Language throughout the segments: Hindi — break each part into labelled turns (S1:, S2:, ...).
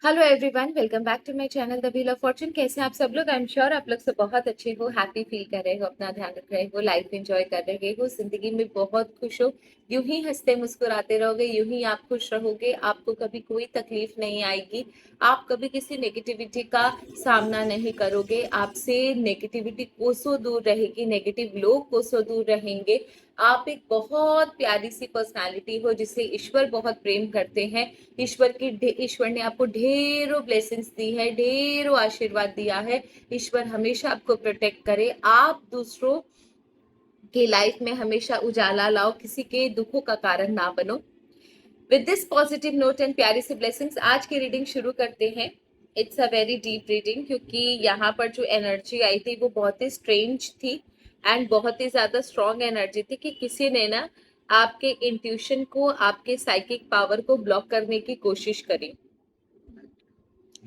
S1: Hello everyone, welcome back to my channel the wheel of fortune. कैसे हैं आप सब लोग? आई एम श्योर आप लोग सब बहुत अच्छे हो, हैप्पी फील कर रहे हो, अपना ध्यान रख रहे हो, लाइफ एंजॉय कर रहे हो, जिंदगी में बहुत खुश हो। यूं ही हंसते मुस्कुराते रहोगे, यूं ही आप खुश रहोगे, आपको कभी कोई तकलीफ नहीं आएगी। आप कभी किसी नेगेटिविटी का सामना नहीं करोगे, आपसे नेगेटिविटी कोसों दूर रहेगी, नेगेटिव लोग कोसों दूर रहेंगे। आप एक बहुत प्यारी सी पर्सनालिटी हो जिसे ईश्वर बहुत प्रेम करते हैं। ईश्वर ने आपको ढेरों ब्लेसिंग्स दी है, ढेरों आशीर्वाद दिया है। ईश्वर हमेशा आपको प्रोटेक्ट करे, आप दूसरों की लाइफ में हमेशा उजाला लाओ, किसी के दुखों का कारण ना बनो। With this positive note and प्यारी सी ब्लेसिंग्स आज की रीडिंग शुरू करते हैं। It's a very deep reading, क्योंकि यहाँ पर जो एनर्जी आई थी वो बहुत ही स्ट्रेंज थी एंड बहुत ही ज्यादा स्ट्रॉन्ग एनर्जी थी कि किसी ने ना आपके इंट्यूशन को, आपके साइकिक पावर को ब्लॉक करने की कोशिश करी,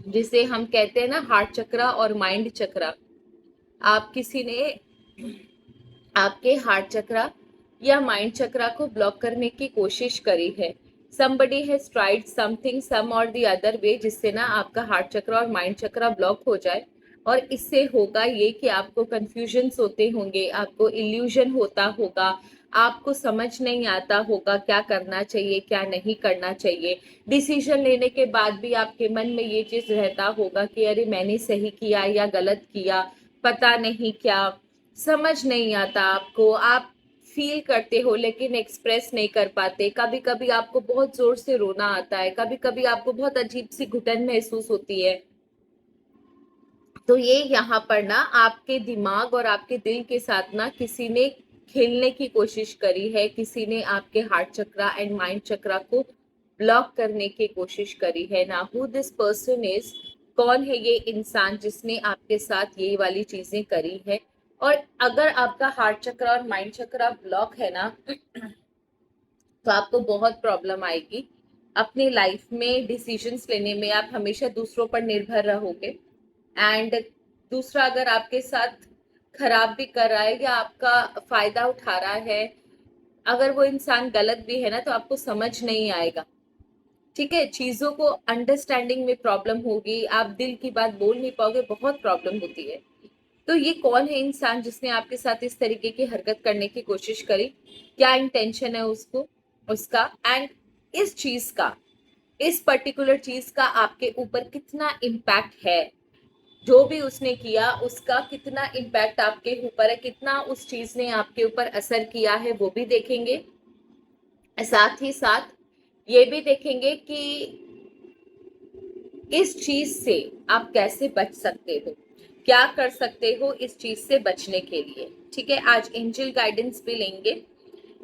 S1: जिसे हम कहते हैं ना हार्ट चक्रा और माइंड चक्रा। आप किसी ने आपके हार्ट चक्रा या माइंड चक्रा को ब्लॉक करने की कोशिश करी है। somebody has tried something some or the other way, जिससे ना आपका हार्ट चक्रा और माइंड चक्रा ब्लॉक हो जाए। और इससे होगा ये कि आपको कंफ्यूजन्स होते होंगे, आपको इल्यूजन होता होगा, आपको समझ नहीं आता होगा क्या करना चाहिए क्या नहीं करना चाहिए। डिसीजन लेने के बाद भी आपके मन में ये चीज रहता होगा कि अरे मैंने सही किया या गलत किया, पता नहीं क्या, समझ नहीं आता आपको। आप फील करते हो लेकिन एक्सप्रेस नहीं कर पाते। कभी कभी आपको बहुत जोर से रोना आता है, कभी कभी आपको बहुत अजीब सी घुटन महसूस होती है। तो ये यहाँ पर ना आपके दिमाग और आपके दिल के साथ ना किसी ने खेलने की कोशिश करी है, किसी ने आपके हार्ट चक्रा एंड माइंड चक्रा को ब्लॉक करने की कोशिश करी है ना। हु दिस पर्सन इज, कौन है ये इंसान जिसने आपके साथ ये वाली चीजें करी है। और अगर आपका हार्ट चक्रा और माइंड चक्रा ब्लॉक है ना तो आपको बहुत प्रॉब्लम आएगी अपनी लाइफ में। डिसीजंस लेने में आप हमेशा दूसरों पर निर्भर रहोगे एंड दूसरा अगर आपके साथ खराब भी कर रहा है या आपका फायदा उठा रहा है, अगर वो इंसान गलत भी है ना तो आपको समझ नहीं आएगा। ठीक है, चीजों को अंडरस्टैंडिंग में प्रॉब्लम होगी, आप दिल की बात बोल नहीं पाओगे, बहुत प्रॉब्लम होती है। तो ये कौन है इंसान जिसने आपके साथ इस तरीके की हरकत करने की कोशिश करी, क्या इंटेंशन है उसको, उसका, एंड इस चीज का, इस पर्टिकुलर चीज का आपके ऊपर कितना इम्पैक्ट है। जो भी उसने किया उसका कितना इम्पैक्ट आपके ऊपर है, कितना उस चीज ने आपके ऊपर असर किया है, वो भी देखेंगे। साथ ही साथ ये भी देखेंगे कि इस चीज से आप कैसे बच सकते हो, क्या कर सकते हो इस चीज से बचने के लिए। ठीक है, आज एंजल गाइडेंस भी लेंगे।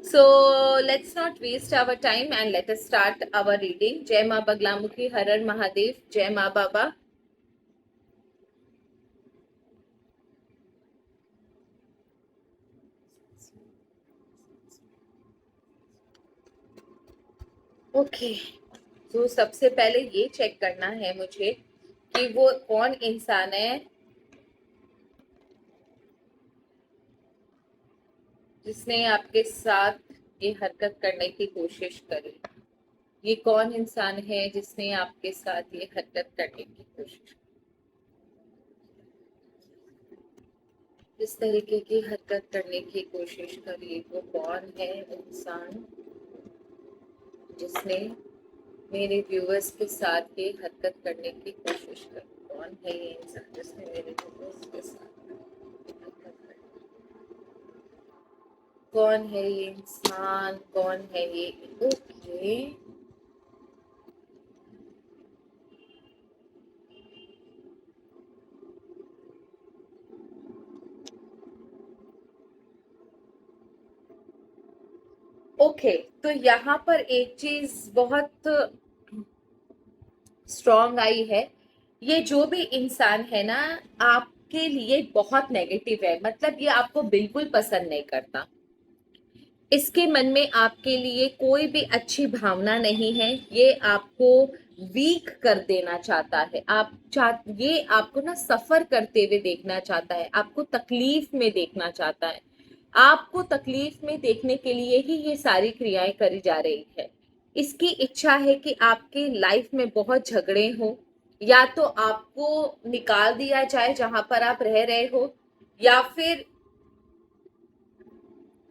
S1: So let's not waste our time and let us start our reading. जय माँ बगलामुखी, हर हर महादेव, जय माँ बाबा। ओके, तो सबसे पहले ये चेक करना है मुझे कि वो कौन इंसान है जिसने आपके साथ ये हरकत करने की कोशिश करी। ये कौन इंसान है जिसने आपके साथ ये हरकत करने की कोशिश, इस तरीके की हरकत करने की कोशिश करी, वो कौन है इंसान जिसने मेरे व्यूअर्स के साथ ये हरकत करने की कोशिश करी। कौन है ये इंसान जिसने मेरे व्यूअर्स के साथ हरकत करी? कौन है ये इंसान, कौन है ये? ओके, ओके, तो यहाँ पर एक चीज बहुत स्ट्रॉन्ग आई है। ये जो भी इंसान है ना आपके लिए बहुत नेगेटिव है, मतलब ये आपको बिल्कुल पसंद नहीं करता। इसके मन में आपके लिए कोई भी अच्छी भावना नहीं है, ये आपको वीक कर देना चाहता है। ये आपको ना सफर करते हुए देखना चाहता है, आपको तकलीफ में देखना चाहता है। आपको तकलीफ में देखने के लिए ही ये सारी क्रियाएं करी जा रही है। इसकी इच्छा है कि आपके लाइफ में बहुत झगड़े हो, या तो आपको निकाल दिया जाए जहां पर आप रह रहे हो, या फिर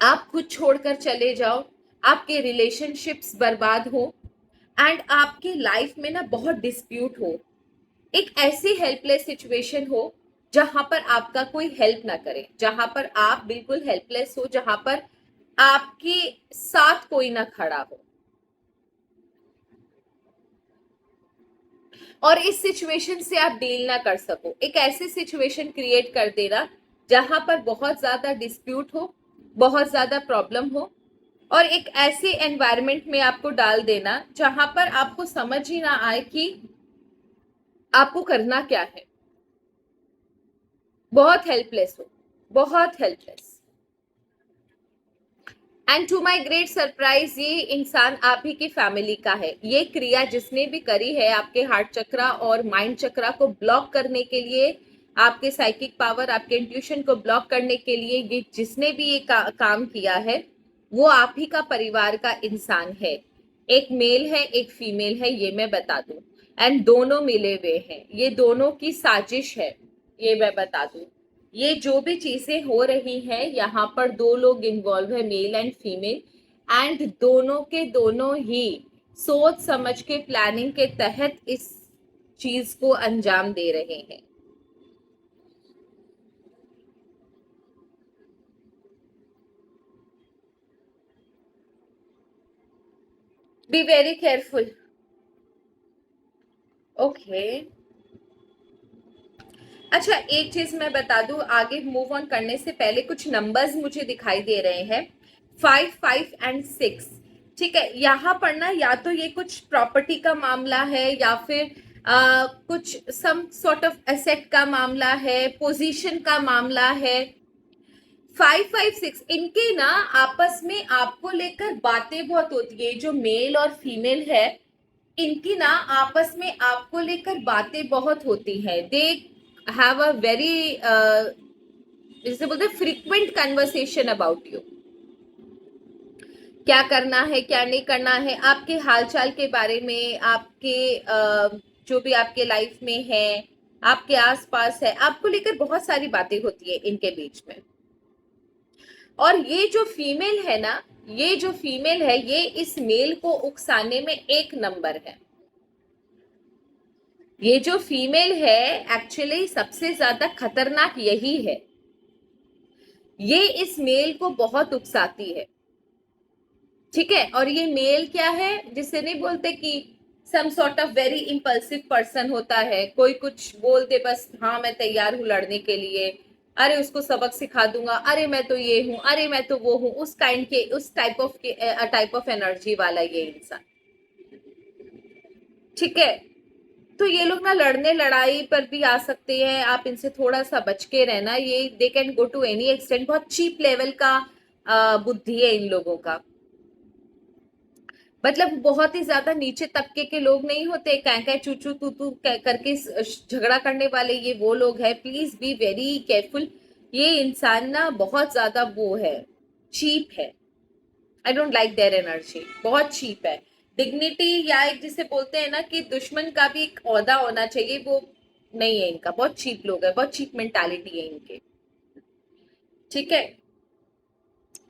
S1: आप खुद छोड़कर चले जाओ, आपके रिलेशनशिप्स बर्बाद हो, एंड आपकी लाइफ में ना बहुत डिस्प्यूट हो, एक ऐसी हेल्पलेस सिचुएशन हो जहां पर आपका कोई हेल्प ना करे, जहां पर आप बिल्कुल हेल्पलेस हो, जहां पर आपके साथ कोई ना खड़ा हो, और इस सिचुएशन से आप डील ना कर सको। एक ऐसी सिचुएशन क्रिएट कर देना जहां पर बहुत ज्यादा डिस्प्यूट हो, बहुत ज्यादा प्रॉब्लम हो, और एक ऐसे एनवायरनमेंट में आपको डाल देना जहां पर आपको समझ ही ना आए कि आपको करना क्या है। बहुत हेल्पलेस हो, बहुत helpless. And to my great surprise, ये इंसान आप ही की फैमिली का है। ये क्रिया जिसने भी करी है आपके हार्ट चक्रा और माइंड चक्रा को ब्लॉक करने के लिए, आपके साइकिक पावर, आपके इंट्यूशन को ब्लॉक करने के लिए, ये जिसने भी ये काम किया है, वो आप ही का परिवार का इंसान है। एक मेल है, एक फीमेल है, ये मैं बता दूं। एंड दोनों मिले हुए हैं, ये दोनों की साजिश है, ये मैं बता दूं। ये जो भी चीजें हो रही हैं, यहाँ पर दो लोग इन्वॉल्व है, मेल एंड फीमेल, एंड दोनों के दोनों ही सोच समझ के प्लानिंग के तहत इस चीज को अंजाम दे रहे हैं। Be very careful. ओके, अच्छा एक चीज मैं बता दूं, आगे मूव ऑन करने से पहले कुछ नंबर्स मुझे दिखाई दे रहे हैं, 5, 5 एंड 6। ठीक है, यहाँ पर ना या तो ये कुछ प्रॉपर्टी का मामला है, या फिर कुछ सम सॉर्ट ऑफ एसेट का मामला है, पोजीशन का मामला है। 5, 5, 6 इनके ना आपस में आपको लेकर बातें बहुत होती है। जो मेल और फीमेल है, इनकी ना आपस में आपको लेकर बातें बहुत होती है। दे हैव अ वेरी जैसे बोलते फ्रीक्वेंट कन्वर्सेशन अबाउट यू। क्या करना है, क्या नहीं करना है, आपके हालचाल के बारे में, आपके जो भी आपके लाइफ में है, आपके आसपास है, आपको लेकर बहुत सारी बातें होती है इनके बीच में। और ये जो फीमेल है ना, ये जो फीमेल है, ये इस मेल को उकसाने में एक नंबर है। ये जो फीमेल है, एक्चुअली सबसे ज्यादा खतरनाक यही है। ये इस मेल को बहुत उकसाती है। ठीक है, और ये मेल क्या है, जिसे नहीं बोलते कि some sort of very impulsive person होता है, कोई कुछ बोल दे बस हाँ मैं तैयार हूं लड़ने के लिए, अरे उसको सबक सिखा दूंगा, अरे मैं तो ये हूं, अरे मैं तो वो हूं, उस काइंड के, उस टाइप ऑफ एनर्जी वाला ये इंसान। ठीक है, तो ये लोग ना लड़ने लड़ाई पर भी आ सकते हैं, आप इनसे थोड़ा सा बच के रहना। ये they can go to any extent, बहुत चीप लेवल का बुद्धि है इन लोगों का। मतलब बहुत ही ज्यादा नीचे तबके के लोग नहीं होते, कै कै चू चू तू तू करके झगड़ा करने वाले, ये वो लोग है। Please be very careful. ये इंसान ना बहुत ज्यादा वो है, चीप है। I don't like their energy, बहुत चीप है। डिग्निटी, या एक जिसे बोलते हैं ना कि दुश्मन का भी एक ओहदा होना चाहिए, वो नहीं है इनका। बहुत चीप लोग है, बहुत चीप मेंटालिटी है इनके। ठीक है,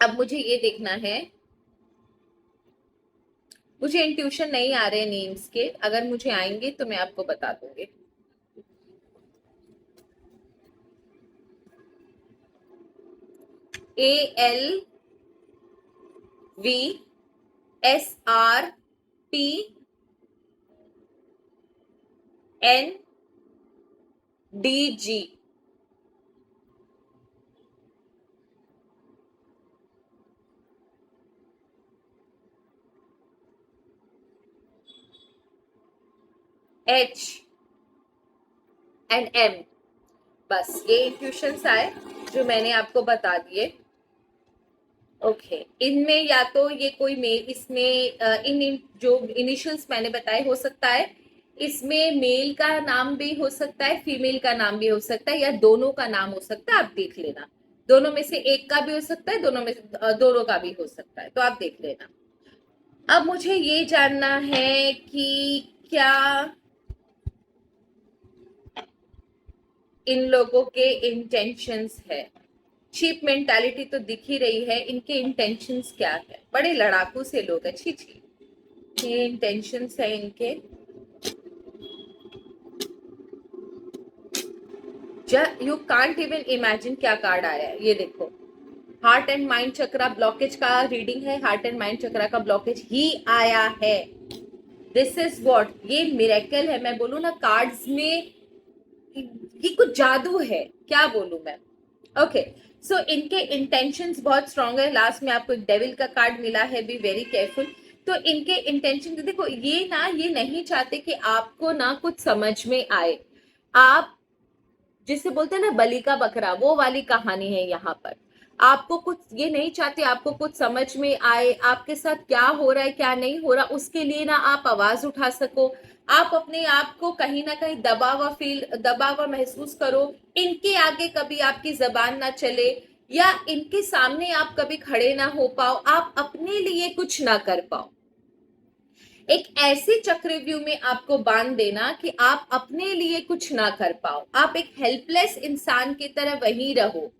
S1: अब मुझे ये देखना है, मुझे इंट्यूशन नहीं आ रहे नेम्स के, अगर मुझे आएंगे तो मैं आपको बता दूंगी। ALVSRPNDG। H and M, बस ये इंट्यूशंस आए जो मैंने आपको बता दिए। ओके, इनमें या तो ये कोई मेल, इसमें जो इनिशियल्स मैंने बताए, हो सकता है इसमें मेल का नाम भी हो सकता है, फीमेल का नाम भी हो सकता है, या दोनों का नाम हो सकता है। आप देख लेना, दोनों में से एक का भी हो सकता है, दोनों में से दोनों का भी हो सकता है, तो आप देख लेना। अब मुझे ये जानना है कि क्या इन लोगों के इंटेंशंस है। चीप मेंटालिटी तो दिख ही रही है, इनके इंटेंशंस क्या है। बड़े लड़ाकू से लोग, अच्छी छी, ये इंटेंशंस है इनके। यू कांट इवन इमेजिन क्या कार्ड आया है, ये देखो। Heart and mind chakra blockage का रीडिंग है, हार्ट एंड माइंड चक्रा का ब्लॉकेज ही आया है। दिस इज व्हाट, ये मिरेकल है। मैं बोलूं ना, कार्ड्स में ये कुछ जादू है, क्या बोलूं मैं। ओके, सो इनके इंटेंशंस बहुत स्ट्रांग है। लास्ट में आपको एक डेविल का कार्ड मिला है, बी वेरी केयरफुल। तो इनके इंटेंशन देखो, ये ना, ये नहीं चाहते कि आपको ना कुछ समझ में आए। आप जिसे बोलते हैं ना बलि का बकरा, वो वाली कहानी है यहाँ पर। आपको कुछ, ये नहीं चाहते आपको कुछ समझ में आए, आपके साथ क्या हो रहा है क्या नहीं हो रहा, उसके लिए ना आप आवाज उठा सको, आप अपने आप को कहीं ना कहीं दबा हुआ महसूस करो। इनके आगे कभी आपकी जबान ना चले, या इनके सामने आप कभी खड़े ना हो पाओ, आप अपने लिए कुछ ना कर पाओ। एक ऐसे चक्रव्यूह में आपको बांध देना कि आप अपने लिए कुछ ना कर पाओ, आप एक हेल्पलेस इंसान की तरह वहीं रहो।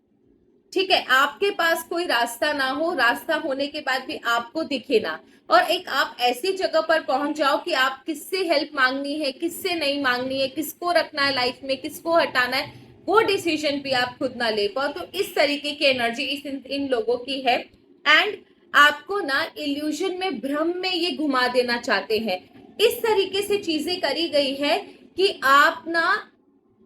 S1: ठीक है, आपके पास कोई रास्ता ना हो, रास्ता होने के बाद भी आपको दिखे ना, और एक आप ऐसी जगह पर पहुंच जाओ कि आप किससे हेल्प मांगनी है, किससे नहीं मांगनी है, किसको रखना है लाइफ में, किसको हटाना है, वो डिसीजन भी आप खुद ना ले पाओ। तो इस तरीके की एनर्जी इन लोगों की है। एंड आपको ना इल्यूजन में, भ्रम में ये घुमा देना चाहते हैं। इस तरीके से चीजें करी गई है कि आप ना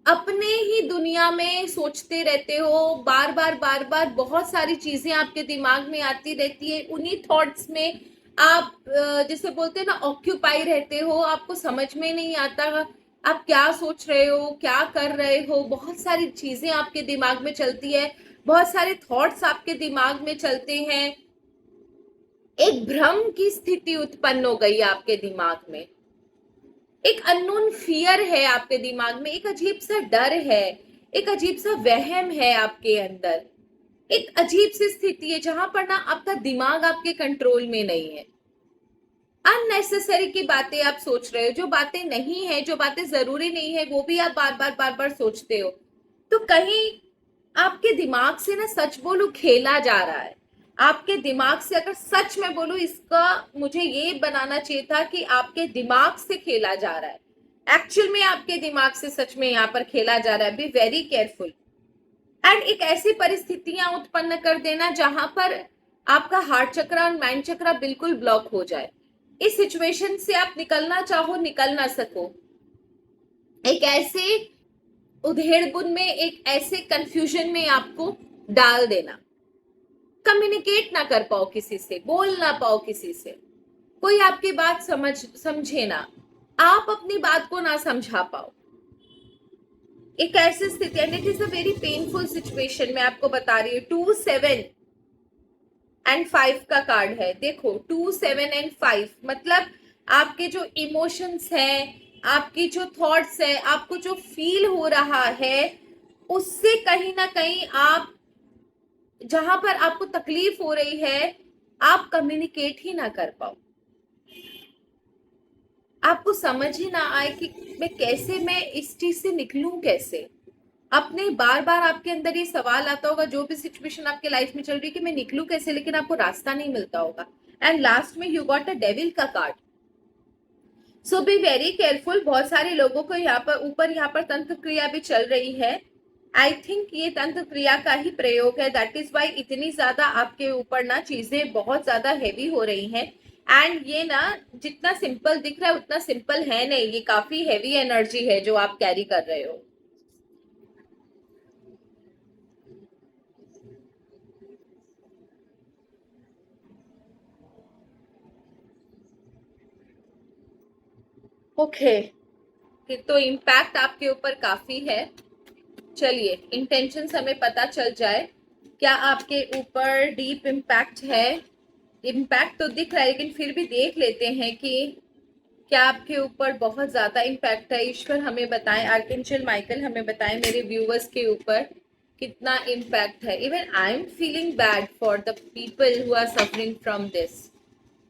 S1: अपने ही दुनिया में सोचते रहते हो, बार बार बहुत सारी चीजें आपके दिमाग में आती रहती है। उन्हीं थॉट्स में आप जिसे बोलते हैं ना ऑक्यूपाई रहते हो, आपको समझ में नहीं आता आप क्या सोच रहे हो, क्या कर रहे हो। बहुत सारी चीजें आपके दिमाग में चलती है, बहुत सारे थॉट्स आपके दिमाग में चलते हैं। एक भ्रम की स्थिति उत्पन्न हो गई है आपके दिमाग में, एक अननोन फियर है आपके दिमाग में, एक अजीब सा डर है, एक अजीब सा वहम है आपके अंदर। एक अजीब सी स्थिति है जहां पर ना आपका दिमाग आपके कंट्रोल में नहीं है। अननेसेसरी की बातें आप सोच रहे हो, जो बातें नहीं है, जो बातें जरूरी नहीं है, वो भी आप बार बार सोचते हो। तो कहीं आपके दिमाग से ना, सच बोलूं, खेला जा रहा है आपके दिमाग से। अगर सच में बोलूं, इसका मुझे ये बनाना चाहिए था कि आपके दिमाग से खेला जा रहा है। एक्चुअल में आपके दिमाग से सच में यहाँ पर खेला जा रहा है। Be very careful. एंड एक ऐसी परिस्थितियां उत्पन्न कर देना जहां पर आपका हार्ट चक्रा और माइंड चक्रा बिल्कुल ब्लॉक हो जाए। इस सिचुएशन से आप निकलना चाहो, निकल ना सको। एक ऐसे उधेड़बुन में, एक ऐसे कंफ्यूजन में आपको डाल देना। कम्युनिकेट ना कर पाओ किसी से, बोल ना पाओ किसी से, कोई आपकी बात समझे ना, आप अपनी बात को ना समझा पाओ। एक ऐसी स्थिति, and it is a very painful situation. मैं आपको बता रही हूँ। 2, 7 एंड 5 का कार्ड है। देखो 2, 7 एंड 5 मतलब आपके जो इमोशंस हैं, आपकी जो थॉट्स है, आपको जो फील हो रहा है, उससे कहीं ना कहीं आप, जहां पर आपको तकलीफ हो रही है, आप कम्युनिकेट ही ना कर पाओ। आपको समझ ही ना आए कि मैं इस चीज से निकलूं कैसे। अपने बार बार आपके अंदर ये सवाल आता होगा, जो भी सिचुएशन आपके लाइफ में चल रही है, कि मैं निकलूं कैसे, लेकिन आपको रास्ता नहीं मिलता होगा। एंड लास्ट में यू गॉट अ डेविल का card. So be very careful. बहुत सारे लोगों को यहाँ पर तंत्र क्रिया भी चल रही है। आई थिंक ये तंत्र क्रिया का ही प्रयोग है, दैट इज वाई इतनी ज्यादा आपके ऊपर ना चीजें बहुत ज्यादा हैवी हो रही हैं। एंड ये ना, जितना सिंपल दिख रहा है उतना सिंपल है नहीं, ये काफी हैवी एनर्जी है जो आप कैरी कर रहे हो। ओके, तो इम्पैक्ट आपके ऊपर काफी है। चलिए, इंटेंशंस हमें पता चल जाए, क्या आपके ऊपर डीप इम्पैक्ट है। इम्पैक्ट तो दिख रहा है, लेकिन फिर भी देख लेते हैं कि क्या आपके ऊपर बहुत ज्यादा इम्पैक्ट है। ईश्वर हमें बताएं, आर्कएंजल माइकल हमें बताएं, मेरे व्यूवर्स के ऊपर कितना इम्पैक्ट है। Even I am feeling bad for the people who are suffering from this.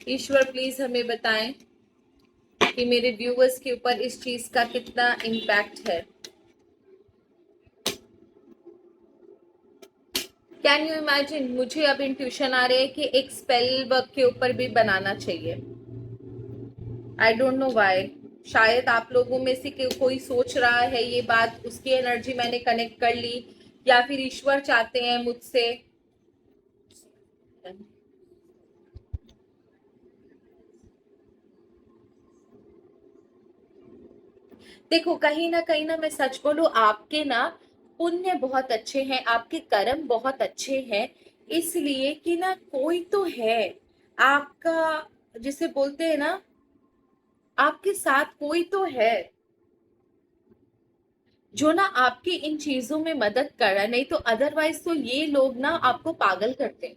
S1: ईश्वर प्लीज हमें बताएं कि मेरे व्यूवर्स के ऊपर इस चीज का कितना इम्पैक्ट है। कैन यू इमेजिन, मुझे अब इंट्यूशन आ रहे हैं कि एक स्पेल वर्क के ऊपर भी बनाना चाहिए। आई डोंट नो व्हाई, शायद आप लोगों में से कोई सोच रहा है ये बात, उसकी एनर्जी मैंने कनेक्ट कर ली, या फिर ईश्वर चाहते हैं मुझसे। देखो कहीं ना मैं सच बोलूं, आपके ना पुण्य बहुत अच्छे हैं, आपके कर्म बहुत अच्छे हैं, इसलिए कि ना कोई तो है आपका, जिसे बोलते हैं ना, आपके साथ कोई तो है जो ना आपकी इन चीजों में मदद कर रहा है, नहीं तो अदरवाइज तो ये लोग ना आपको पागल करते हैं।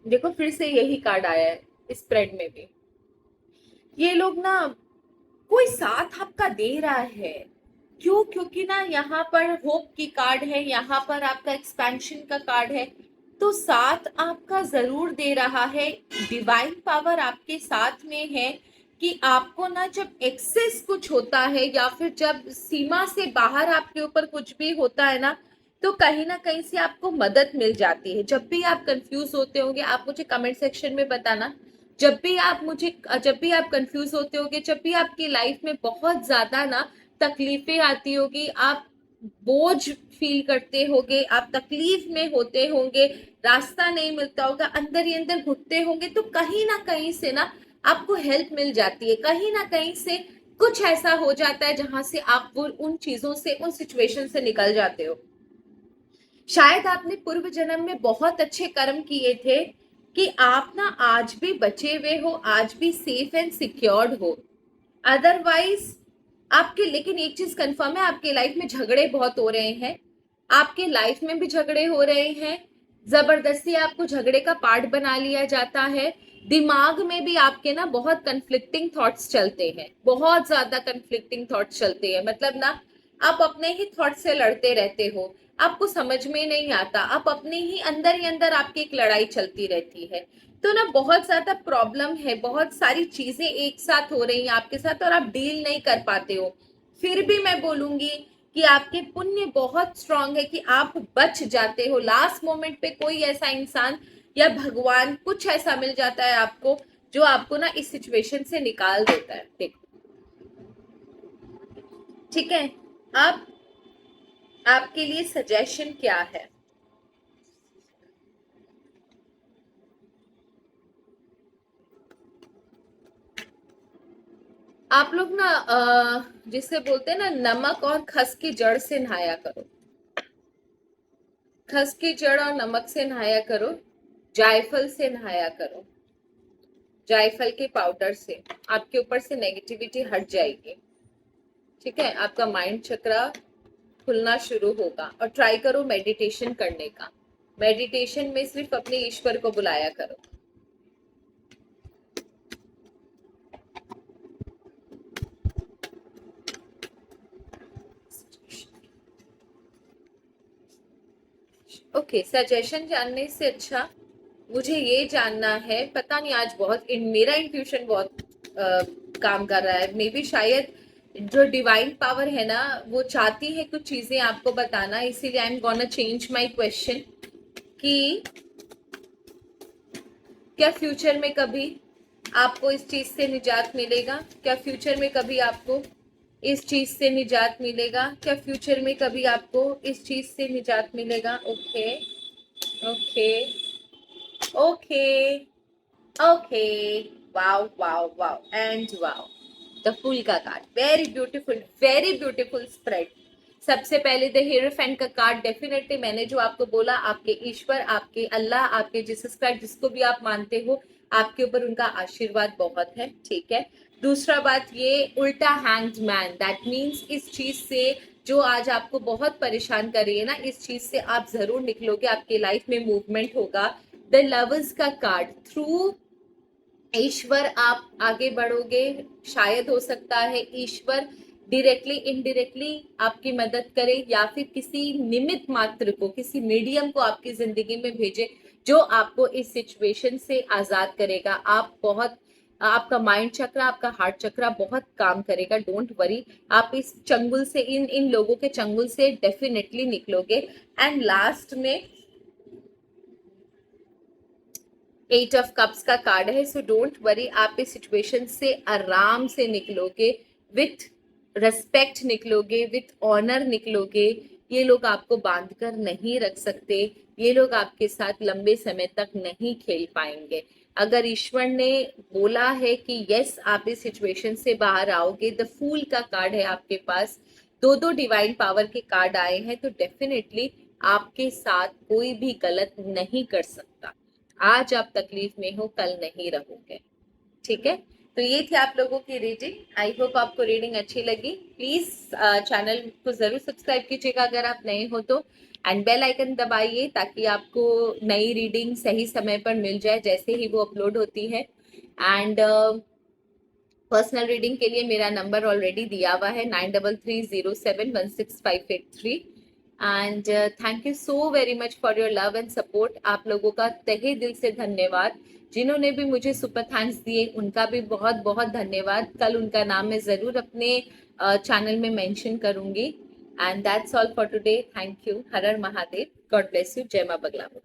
S1: देखो फिर से यही कार्ड आया है इस स्प्रेड में भी, ये लोग ना कोई साथ आपका दे रहा है। क्यों? क्योंकि ना यहाँ पर होप की कार्ड है, यहाँ पर आपका एक्सपेंशन का कार्ड है, तो साथ आपका जरूर दे रहा है। डिवाइन पावर आपके साथ में है कि आपको ना जब एक्सेस कुछ होता है या फिर जब सीमा से बाहर आपके ऊपर कुछ भी होता है ना, तो कहीं ना कहीं से आपको मदद मिल जाती है। जब भी आप कंफ्यूज होते होंगे, आप मुझे कमेंट सेक्शन में बताना। जब भी आप कंफ्यूज होते होगे, जब भी आपकी लाइफ में बहुत ज्यादा ना तकलीफें आती होगी, आप बोझ फील करते होंगे, आप तकलीफ में होते होंगे, रास्ता नहीं मिलता होगा, अंदर ही अंदर घुटते होंगे, तो कहीं ना कहीं से ना आपको हेल्प मिल जाती है, कहीं ना कहीं से कुछ ऐसा हो जाता है जहां से आप वो उन चीजों से, उन सिचुएशन से निकल जाते हो। शायद आपने पूर्व जन्म में बहुत अच्छे कर्म किए थे कि आप ना आज भी बचे हुए हो, आज भी सेफ एंड सिक्योर्ड हो। अदरवाइज आपके, लेकिन एक चीज कंफर्म है, आपके लाइफ में झगड़े बहुत हो रहे हैं, आपके लाइफ में भी झगड़े हो रहे हैं, जबरदस्ती आपको झगड़े का पार्ट बना लिया जाता है। दिमाग में भी आपके ना बहुत कंफ्लिक्टिंग थॉट्स चलते हैं, बहुत ज्यादा कंफ्लिक्टिंग थॉट्स चलते हैं, मतलब ना आप अपने ही थॉट से लड़ते रहते हो, आपको समझ में नहीं आता, आप अपने ही अंदर आपकी एक लड़ाई चलती रहती है। तो ना बहुत ज्यादा प्रॉब्लम है, बहुत सारी चीजें एक साथ हो रही हैं आपके साथ और आप डील नहीं कर पाते हो। फिर भी मैं बोलूंगी कि आपके पुण्य बहुत स्ट्रांग है कि आप बच जाते हो। लास्ट मोमेंट पे कोई ऐसा इंसान या भगवान कुछ ऐसा मिल जाता है आपको जो आपको ना इस सिचुएशन से निकाल देता है। देखो ठीक है, अब आपके लिए सजेशन क्या है? आप लोग ना जिसे बोलते हैं ना, नमक और खस की जड़ से नहाया करो, खस की जड़ और नमक से नहाया करो, जायफल से नहाया करो, जायफल के पाउडर से आपके ऊपर से नेगेटिविटी हट जाएगी। ठीक है, आपका माइंड चक्रा खुलना शुरू होगा। और ट्राई करो मेडिटेशन करने का, मेडिटेशन में सिर्फ अपने ईश्वर को बुलाया करो। ओके, सजेशन जानने से अच्छा मुझे ये जानना है, पता नहीं आज बहुत मेरा इंट्यूशन बहुत काम कर रहा है, मे बी शायद जो डिवाइन पावर है ना वो चाहती है कुछ चीजें आपको बताना, इसीलिए I am gonna change my question कि क्या फ्यूचर में कभी आपको इस चीज से निजात मिलेगा? क्या फ्यूचर में कभी आपको इस चीज से निजात मिलेगा? क्या फ्यूचर में कभी आपको इस चीज से निजात मिलेगा? Okay, okay, okay, okay. Wow wow wow and wow, the fool का कार्ड, वेरी ब्यूटीफुल स्प्रेड। सबसे पहले द हीरोफेंट का कार्ड, डेफिनेटली मैंने जो आपको बोला, आपके ईश्वर, आपके अल्लाह, आपके जीसस क्राइस्ट, जिसको भी आप मानते हो, आपके ऊपर उनका आशीर्वाद बहुत है। ठीक है, दूसरा बात, ये उल्टा हैंग्ड मैन, दैट मीन्स इस चीज से जो आज आपको बहुत परेशान कर रही है ना, इस चीज से आप जरूर निकलोगे, आपके लाइफ में मूवमेंट होगा। द लवर्स का कार्ड, थ्रू ईश्वर आप आगे बढ़ोगे। शायद हो सकता है ईश्वर डायरेक्टली इनडायरेक्टली आपकी मदद करे, या फिर किसी निमित्त मात्र को, किसी मीडियम को आपकी जिंदगी में भेजे जो आपको इस सिचुएशन से आजाद करेगा। आप बहुत, आपका माइंड चक्र, आपका हार्ट चक्र बहुत काम करेगा, डोंट वरी। आप इस चंगुल से, इन इन लोगों के चंगुल से डेफिनेटली निकलोगे। एंड लास्ट में एट ऑफ कप्स का कार्ड है, सो डोंट वरी, आप इस सिचुएशन से आराम से निकलोगे, विथ रेस्पेक्ट निकलोगे, विथ ऑनर निकलोगे। ये लोग आपको बांध कर नहीं रख सकते, ये लोग आपके साथ लंबे समय तक नहीं खेल पाएंगे। अगर ईश्वर ने बोला है कि यस आप इस सिचुएशन से बाहर आओगे, द फूल का कार्ड है आपके पास, दो दो डिवाइन पावर के कार्ड आए हैं, तो डेफिनेटली आपके साथ कोई भी गलत नहीं कर सकता। आज आप तकलीफ में हो, कल नहीं रहोगे। ठीक है, तो ये थी आप लोगों की रीडिंग। आई होप आपको रीडिंग अच्छी लगी। प्लीज चैनल को जरूर सब्सक्राइब कीजिएगा अगर आप नए हो तो, एंड बेल आइकन दबाइए ताकि आपको नई रीडिंग सही समय पर मिल जाए जैसे ही वो अपलोड होती है। एंड पर्सनल रीडिंग के लिए मेरा नंबर ऑलरेडी दिया हुआ है 9330716583। And thank you so very much for your love and support. आप लोगों का तहे दिल से धन्यवाद। जिन्होंने भी मुझे सुपर थैंक्स दिए उनका भी बहुत बहुत धन्यवाद। कल उनका नाम मैं जरूर अपने चैनल में मेंशन करूंगी। And that's all for today. Thank you. Her her Mahadev. God bless you. जय मां बगलामुखी।